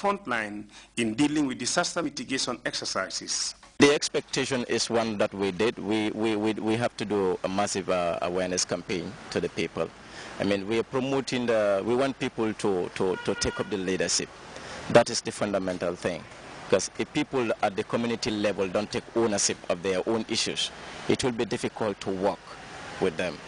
front line in dealing with disaster mitigation exercises. The expectation is one that we did. We have to do a massive awareness campaign to the people. I mean, we are promoting we want people to take up the leadership. That is the fundamental thing. Because if people at the community level don't take ownership of their own issues, it will be difficult to work with them.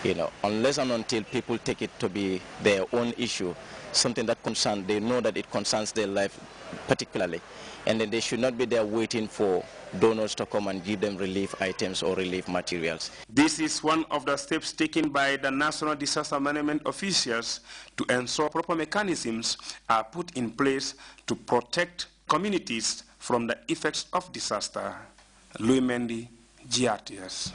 You know, unless and until people take it to be their own issue, something that concerns, they know that it concerns their life particularly. And then they should not be there waiting for donors to come and give them relief items or relief materials. This is one of the steps taken by the National Disaster Management officials to ensure proper mechanisms are put in place to protect communities from the effects of disaster. Louis Mendy, Grts.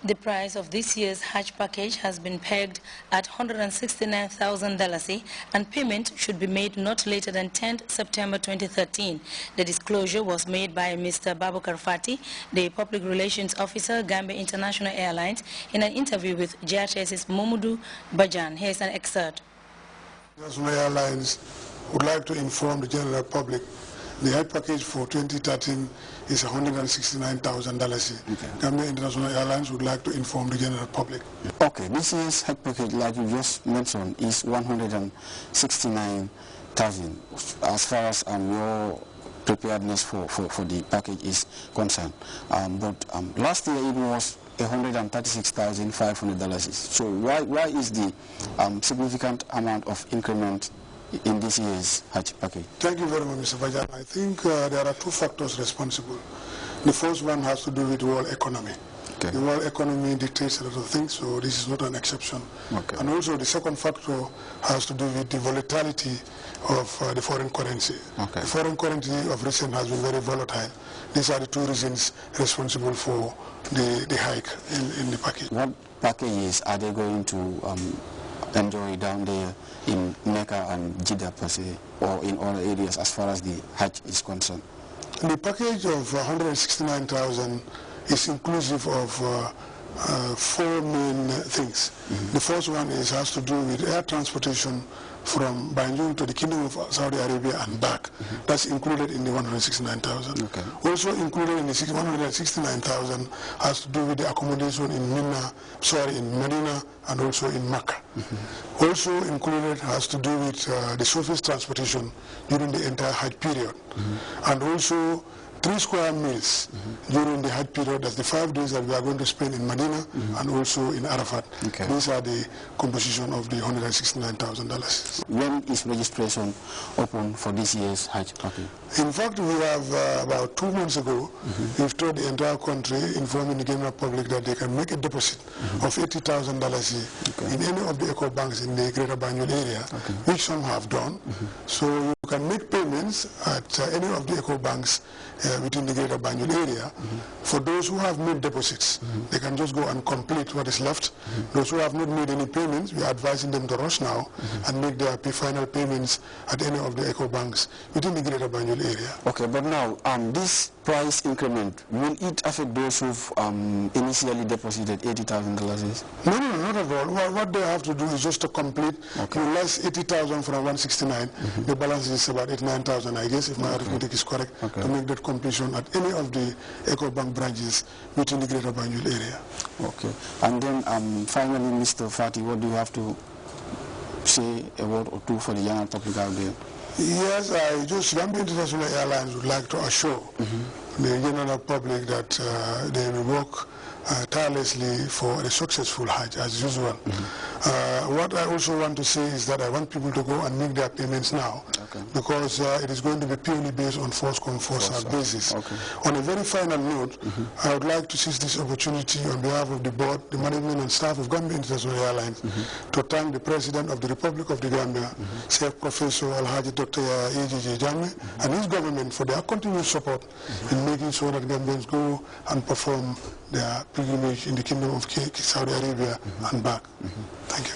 The price of this year's Hajj package has been pegged at $169,000 and payment should be made not later than 10th September 2013. The disclosure was made by Mr. Babukar Fati, the Public Relations Officer, Gambia International Airlines, in an interview with Grts' Momudu Bajan. Here's an excerpt. International Airlines would like to inform the general public the Hajj package for 2013 is $169,000. Okay. Gambia International Airlines would like to inform the general public. Okay, this year's Hajj package, like you just mentioned, is $169,000 as far as your preparedness for the package is concerned. But last year it was $136,500. So why is the significant amount of increment in this year's Hajj package? Thank you very much, Mr. Bajan. I think there are two factors responsible. The first one has to do with the world economy. Okay. The world economy dictates a lot of things, so this is not an exception. Okay. And also the second factor has to do with the volatility of the foreign currency. Okay. The foreign currency of recent has been very volatile. These are the two reasons responsible for the hike in the package. What packages are they going to enjoy down there in Mecca and Jeddah per se, or in other areas as far as the Hajj is concerned? The package of $169,000 is inclusive of four main things. Mm-hmm. The first one has to do with air transportation from Banjul to the Kingdom of Saudi Arabia and back. Mm-hmm. That's included in the $169,000. Okay. Also included in the $169,000 has to do with the accommodation in in Medina and also in Mecca. Mm-hmm. Also included has to do with the surface transportation during the entire Hajj period. Mm-hmm. And also 3 square meals during the Hajj period. That's the 5 days that we are going to spend in Medina and also in Arafat. Okay. These are the composition of the $169,000. When is registration open for this year's Hajj package? In fact, we have about 2 months ago, we've told the entire country, informing the general public that they can make a deposit of $80,000 in any of the eco banks in the Greater Banjul area, which some have done. So you can make payments at any of the eco banks within the Greater Banjul area. For those who have made deposits, they can just go and complete what is left. Those who have not made any payments, we are advising them to rush now and make their final payments at any of the eco banks within the Greater Banjul area. Okay, but now this price increment, will it affect those who've initially deposited $80,000? No, not at all. What they have to do is just to complete. Okay. Less $80,000 from 169. The balance is about $89,000, I guess, if my arithmetic is correct, to make that completion at any of the eco bank branches within the Greater Banjul area. Okay. And then finally, Mr. Fati, what do you have to say a word or two for the general public out there? Yes, Gambia International Airlines would like to assure the general public that they will work tirelessly for a successful Hajj as usual. What I also want to say is that I want people to go and make their payments now, because it is going to be purely based on first come, first served basis. On a very final note, I would like to seize this opportunity on behalf of the board, the management and staff of Gambia International Airlines to thank the President of the Republic of the Gambia, Chief Professor Alhaji Dr. AJJ Jammeh, and his government for their continued support in making sure that Gambians go and perform their pilgrimage in the Kingdom of Saudi Arabia and back. Thank you.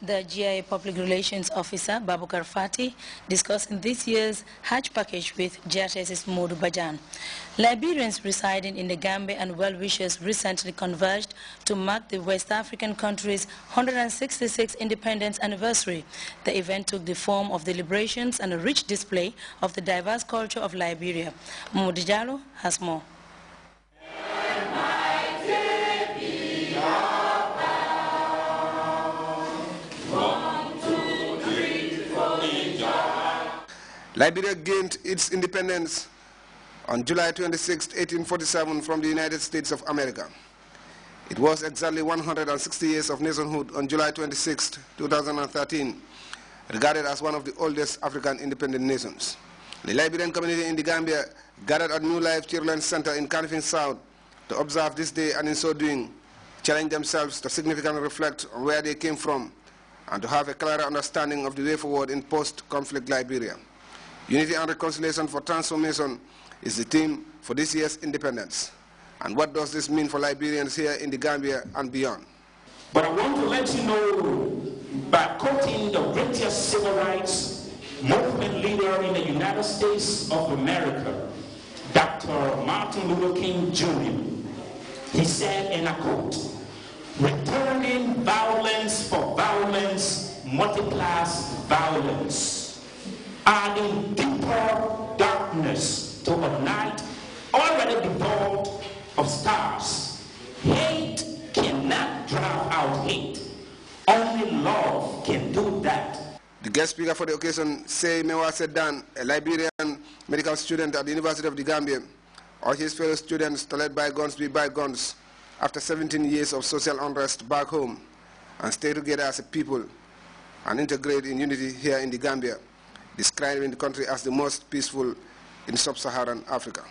The GIA Public Relations Officer, Babukar Fati, discussing this year's Hajj package with Grts' Modu Bajan. Liberians residing in the Gambia and well-wishers recently converged to mark the West African country's 166th independence anniversary. The event took the form of deliberations and a rich display of the diverse culture of Liberia. Modu Jallo has more. Liberia gained its independence on July 26, 1847 from the United States of America. It was exactly 160 years of nationhood on July 26, 2013, regarded as one of the oldest African independent nations. The Liberian community in the Gambia gathered at New Life Children's Center in Kanifing South to observe this day, and in so doing, challenge themselves to significantly reflect on where they came from and to have a clearer understanding of the way forward in post-conflict Liberia. Unity and reconciliation for transformation is the theme for this year's independence. And what does this mean for Liberians here in the Gambia and beyond? But I want to let you know, by quoting the greatest civil rights movement leader in the United States of America, Dr. Martin Luther King Jr., he said, and I quote, "Returning violence for violence multiplies violence. Adding deeper darkness to a night already devoid of stars. Hate cannot drive out hate. Only love can do that." The guest speaker for the occasion, Say Mewa Sedan, a Liberian medical student at the University of the Gambia, urged his fellow students to let bygones be bygones after 17 years of social unrest back home and stay together as a people and integrate in unity here in the Gambia, describing the country as the most peaceful in sub-Saharan Africa.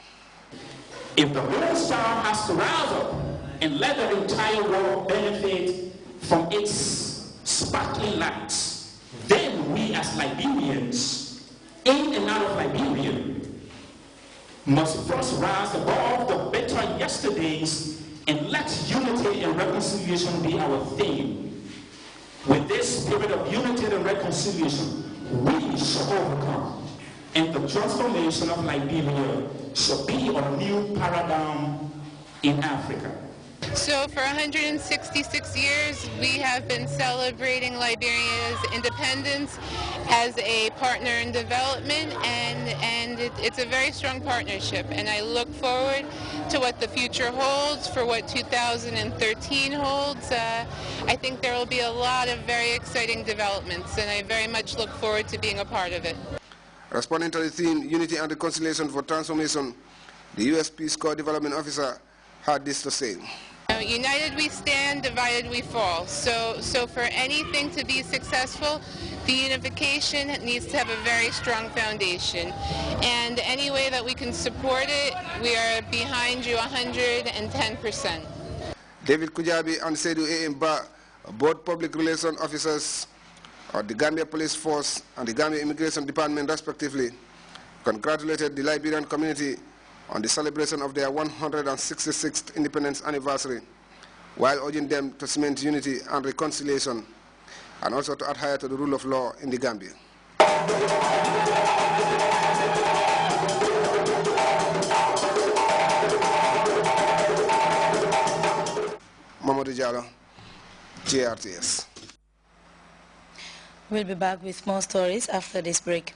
If the Golden Star has to rise up and let the entire world benefit from its sparkling lights, then we as Liberians, in and out of Liberia, must first rise above the better yesterdays and let unity and reconciliation be our theme. With this spirit of unity and reconciliation, we shall overcome, and the transformation of Liberia shall be a new paradigm in Africa. So for 166 years, we have been celebrating Liberia's independence as a partner in development, and it's a very strong partnership. And I look forward to what the future holds, for what 2013 holds. I think there will be a lot of very exciting developments, and I very much look forward to being a part of it. Responding to the theme, Unity and Reconciliation for Transformation, the U.S. Peace Corps Development Officer had this to say. United we stand, divided we fall. So for anything to be successful, the unification needs to have a very strong foundation. And any way that we can support it, we are behind you 110%. David Kujabi and Seydou Eimba, both public relations officers of the Gambia Police Force and the Gambia Immigration Department respectively, congratulated the Liberian community on the celebration of their 166th independence anniversary, while urging them to cement unity and reconciliation, and also to adhere to the rule of law in the Gambia. Mamadou Jallo, Grts. We'll be back with more stories after this break.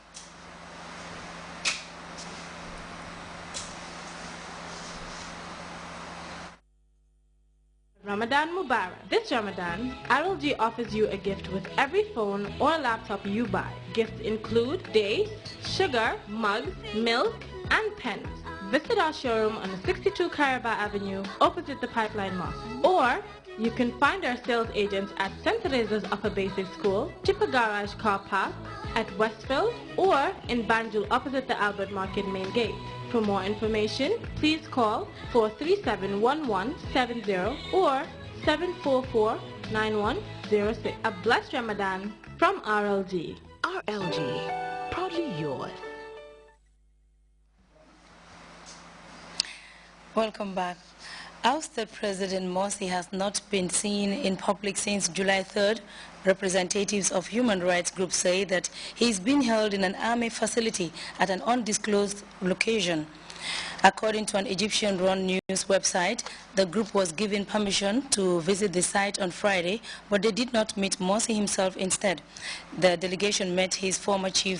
Ramadan Mubarak. This Ramadan, RLG offers you a gift with every phone or laptop you buy. Gifts include dates, sugar, mugs, milk, and pens. Visit our showroom on the 62 Caraba Avenue, opposite the Pipeline Mosque. Or you can find our sales agents at St. Teresa's Upper Basic School, Chippa Garage Car Park, at Westfield, or in Banjul opposite the Albert Market main gate. For more information, please call 437-1170 or 744-9106. A blessed Ramadan from RLG. RLG, proudly yours. Welcome back. Ousted President Morsi has not been seen in public since July 3rd. Representatives of human rights groups say that he is being held in an army facility at an undisclosed location. According to an Egyptian-run news website, the group was given permission to visit the site on Friday, but they did not meet Morsi himself instead. The delegation met his former chief